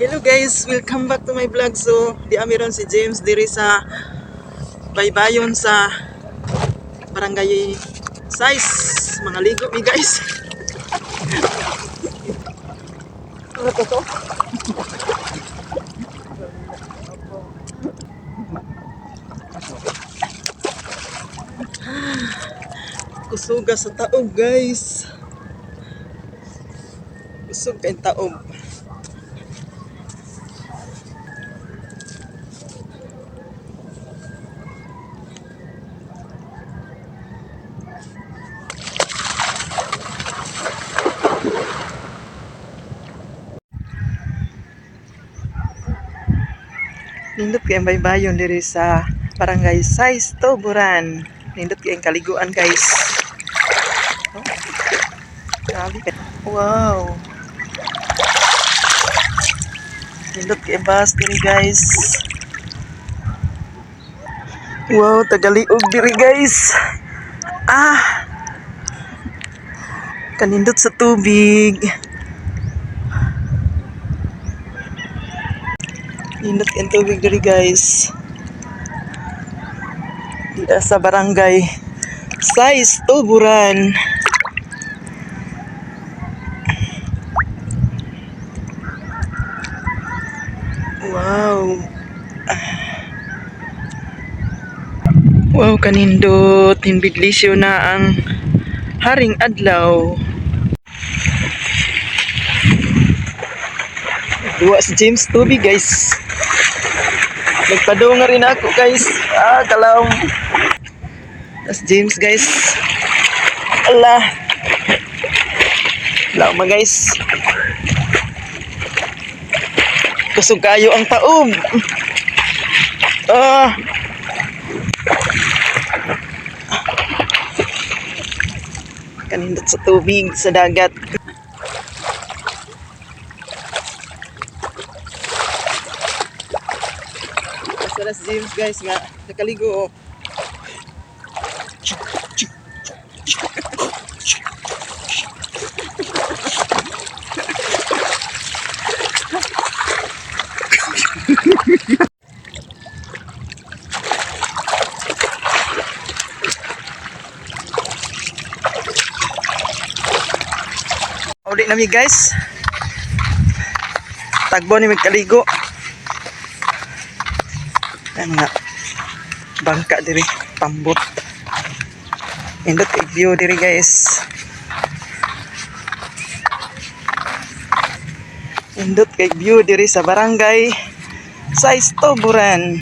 Hello guys, welcome back to my vlog. So, di amiron si James diri sa baybayon sa barangay size. Mga ligo mi guys. Ano to? Kusuga sa taob guys. Kusog kay taob. Nindot kayong baybayon diri sa barangay size Tuburan. Nindot kayong kaliguan guys. Oh, grabe ka. Wow. Nindot kayong bus diri guys. Wow, tagaliog diri guys. Kanindot sa tubig. Nindot kayong tubig diri guys. Dito sa barangay size Tuburan. Wow. Wow, kanindot. Hinbiglisyo na ang haring adlaw. Duwa si James tubig guys. Nagpadunga rin ako guys. Kalaw. Tas James guys. Allah. Lama guys. Kusog kayo ang taob. Kanindot sa tubig, sa dagat. Salas James guys nga nakaligo. Uli nami guys. Tagbo ni magkaligo. Ano nga, bangka diri, pambot. Indot kay view diri guys. Indot kay view diri sa barangay size Tuburan.